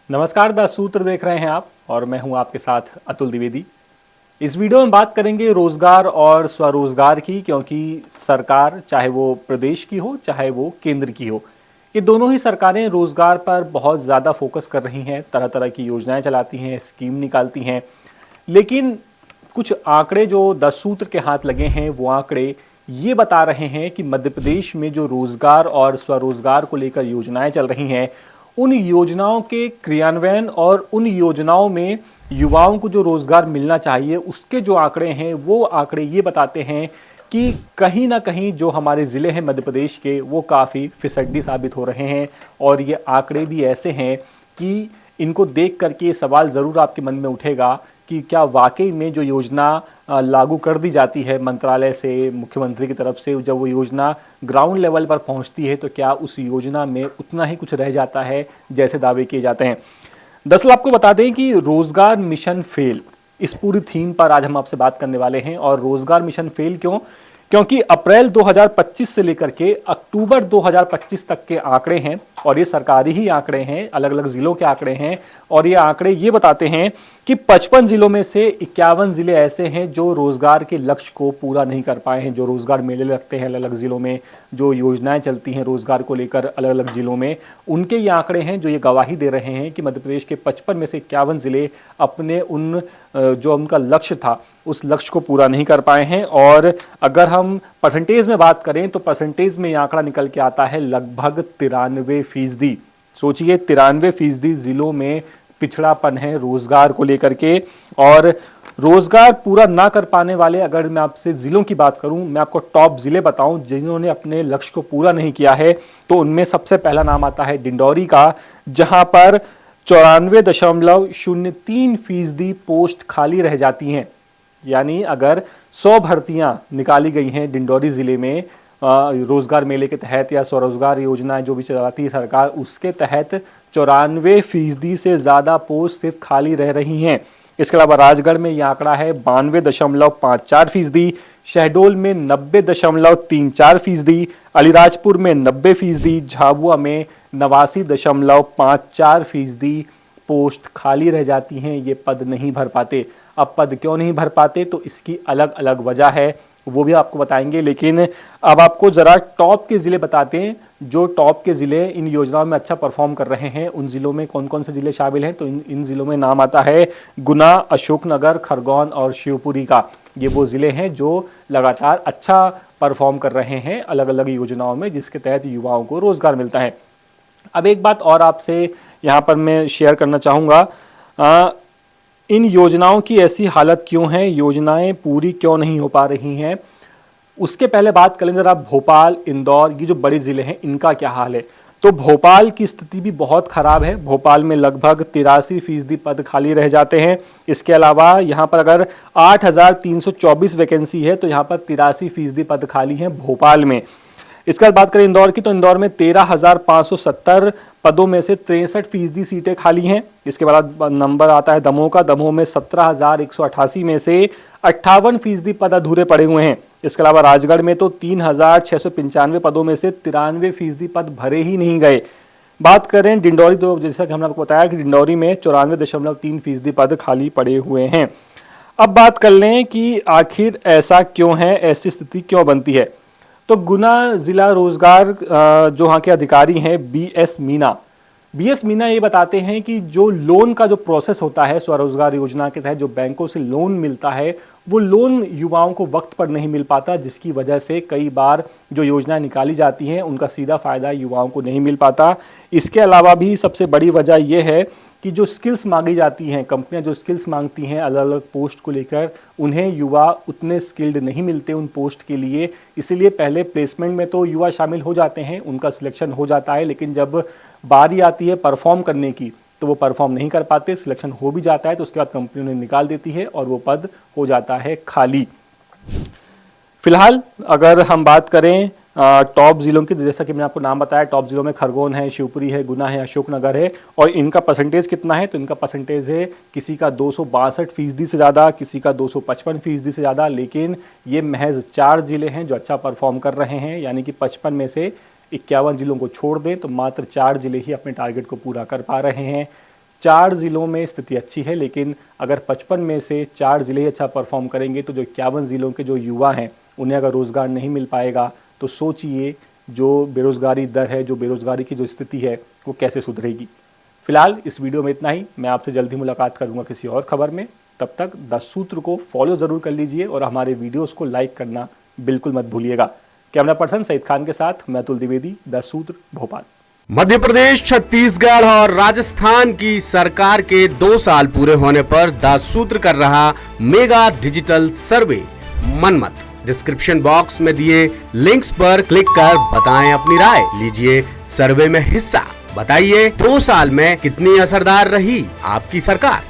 नमस्कार, द सूत्र देख रहे हैं आप और मैं हूं आपके साथ अतुल द्विवेदी। इस वीडियो में बात करेंगे रोजगार और स्वरोजगार की, क्योंकि सरकार चाहे वो प्रदेश की हो चाहे वो केंद्र की हो, ये दोनों ही सरकारें रोजगार पर बहुत ज़्यादा फोकस कर रही हैं, तरह तरह की योजनाएं चलाती हैं, स्कीम निकालती हैं। लेकिन कुछ आंकड़े जो 10 सूत्र के हाथ लगे हैं वो आंकड़े ये बता रहे हैं कि मध्य प्रदेश में जो रोजगार और स्वरोजगार को लेकर योजनाएं चल रही हैं, उन योजनाओं के क्रियान्वयन और उन योजनाओं में युवाओं को जो रोजगार मिलना चाहिए उसके जो आंकड़े हैं वो आंकड़े ये बताते हैं कि कहीं ना कहीं जो हमारे ज़िले हैं मध्य प्रदेश के वो काफ़ी फिसड्डी साबित हो रहे हैं। और ये आंकड़े भी ऐसे हैं कि इनको देख करके ये सवाल ज़रूर आपके मन में उठेगा कि क्या वाकई में जो योजना लागू कर दी जाती है मंत्रालय से, मुख्यमंत्री की तरफ से, जब वो योजना ग्राउंड लेवल पर पहुंचती है तो क्या उस योजना में उतना ही कुछ रह जाता है जैसे दावे किए जाते हैं। दरअसल आपको बता दें कि रोजगार मिशन फेल, इस पूरी थीम पर आज हम आपसे बात करने वाले हैं। और रोजगार मिशन फेल क्यों? क्योंकि अप्रैल 2025 से लेकर के अक्टूबर 2025 तक के आंकड़े हैं और ये सरकारी ही आंकड़े हैं, अलग अलग जिलों के आंकड़े हैं। और ये आंकड़े ये बताते हैं कि 55 जिलों में से 51 जिले ऐसे हैं जो रोजगार के लक्ष्य को पूरा नहीं कर पाए हैं। जो रोजगार मेले लगते हैं अलग अलग जिलों में, जो योजनाएं चलती हैं रोजगार को लेकर अलग अलग जिलों में, उनके ये आंकड़े हैं जो ये गवाही दे रहे हैं कि मध्य प्रदेश के 55 में से 51 जिले अपने जो उनका लक्ष्य था उस लक्ष्य को पूरा नहीं कर पाए हैं। और अगर हम परसेंटेज में बात करें तो परसेंटेज में ये आंकड़ा निकल के आता है लगभग 93%। सोचिए, 93% जिलों में पिछड़ापन है रोजगार को लेकर के। और रोजगार पूरा ना कर पाने वाले, अगर मैं आपसे जिलों की बात करूं, मैं आपको टॉप जिले बताऊं जिन्होंने अपने लक्ष्य को पूरा नहीं किया है, तो उनमें सबसे पहला नाम आता है डिंडौरी का, जहां पर 94.03% पोस्ट खाली रह जाती हैं। यानी अगर 100 भर्तियां निकाली गई हैं डिंडौरी जिले में रोजगार मेले के तहत या स्वरोजगार योजना जो भी चलाती है सरकार, उसके तहत 94% से ज्यादा पोस्ट सिर्फ खाली रह रही हैं। इसके अलावा राजगढ़ में यह आंकड़ा है 92.54%, शहडोल में 90.34%, अलीराजपुर में 90%, झाबुआ में 89.54% पोस्ट खाली रह जाती हैं, ये पद नहीं भर पाते। अब पद क्यों नहीं भर पाते तो इसकी अलग अलग वजह है, वो भी आपको बताएंगे। लेकिन अब आपको जरा टॉप के जिले बताते हैं, जो टॉप के जिले इन योजनाओं में अच्छा परफॉर्म कर रहे हैं। उन जिलों में कौन कौन से जिले शामिल हैं? तो इन जिलों में नाम आता है गुना, अशोकनगर, खरगोन और शिवपुरी का। ये वो जिले हैं जो लगातार अच्छा परफॉर्म कर रहे हैं अलग अलग योजनाओं में, जिसके तहत युवाओं को रोजगार मिलता है। अब एक बात और आपसे यहाँ पर मैं शेयर करना चाहूँगा, इन योजनाओं की ऐसी हालत क्यों है, योजनाएं पूरी क्यों नहीं हो पा रही हैं? उसके पहले बात करें जरा भोपाल, इंदौर, ये जो बड़े जिले हैं इनका क्या हाल है। तो भोपाल की स्थिति भी बहुत खराब है। भोपाल में लगभग 83% पद खाली रह जाते हैं। इसके अलावा यहाँ पर अगर 8,324 वैकेंसी है तो यहाँ पर 83% पद खाली हैं भोपाल में। इसके बाद बात करें इंदौर की, तो इंदौर में 13,570 पदों में से 63% सीटें खाली हैं। इसके बाद नंबर आता है दमोह का, दमोह में 17,188 में से 58% पद अधूरे पड़े हुए हैं। इसके अलावा राजगढ़ में तो 3,695 पदों में से 93% पद भरे ही नहीं गए। बात करें डिंडौरी, तो जैसा कि हमने आपको बताया कि डिंडौरी में 94.3% पद खाली पड़े हुए हैं। अब बात कर लें कि आखिर ऐसा क्यों है, ऐसी स्थिति क्यों बनती है। तो गुना जिला रोजगार जो वहाँ के अधिकारी हैं बीएस मीना ये बताते हैं कि जो लोन का जो प्रोसेस होता है स्वरोजगार योजना के तहत जो बैंकों से लोन मिलता है, वो लोन युवाओं को वक्त पर नहीं मिल पाता, जिसकी वजह से कई बार जो योजनाएं निकाली जाती हैं उनका सीधा फायदा युवाओं को नहीं मिल पाता। इसके अलावा भी सबसे बड़ी वजह यह है कि जो स्किल्स मांगी जाती हैं, कंपनियां जो स्किल्स मांगती हैं अलग अलग पोस्ट को लेकर, उन्हें युवा उतने स्किल्ड नहीं मिलते उन पोस्ट के लिए। इसीलिए पहले प्लेसमेंट में तो युवा शामिल हो जाते हैं, उनका सिलेक्शन हो जाता है, लेकिन जब बारी आती है परफॉर्म करने की तो वो परफॉर्म नहीं कर पाते। सिलेक्शन हो भी जाता है तो उसके बाद कंपनी उन्हें निकाल देती है और वो पद हो जाता है खाली। फिलहाल अगर हम बात करें टॉप जिलों की, जैसा कि मैंने आपको नाम बताया, टॉप जिलों में खरगोन है, शिवपुरी है, गुना है, अशोकनगर है। और इनका परसेंटेज कितना है? तो इनका परसेंटेज है किसी का 262% से ज़्यादा, किसी का 255% से ज़्यादा। लेकिन ये महज 4 जिले हैं जो अच्छा परफॉर्म कर रहे हैं, यानी कि 55 में से 51 जिलों को छोड़ दें तो मात्र 4 जिले ही अपने टारगेट को पूरा कर पा रहे हैं। 4 जिलों में स्थिति अच्छी है, लेकिन अगर 55 में से 4 जिले ही अच्छा परफॉर्म करेंगे तो जो 51 जिलों के जो युवा हैं उन्हें अगर रोज़गार नहीं मिल पाएगा तो सोचिए जो बेरोज़गारी दर है, जो बेरोज़गारी की जो स्थिति है वो कैसे सुधरेगी। फिलहाल इस वीडियो में इतना ही। मैं आपसे जल्दी मुलाकात करूंगा किसी और खबर में। तब तक 10 सूत्र को फॉलो ज़रूर कर लीजिए और हमारे वीडियोस को लाइक करना बिल्कुल मत भूलिएगा। कैमरा पर्सन सईद खान के साथ मैं अतुल द्विवेदी, 10 सूत्र, भोपाल। मध्य प्रदेश, छत्तीसगढ़ और राजस्थान की सरकार के 2 साल पूरे होने पर 10 सूत्र कर रहा mega digital survey Manmath. Description box में दिए लिंक्स पर क्लिक कर बताएं अपनी राय, लीजिए सर्वे में हिस्सा। बताइए 2 साल में कितनी असरदार रही आपकी सरकार।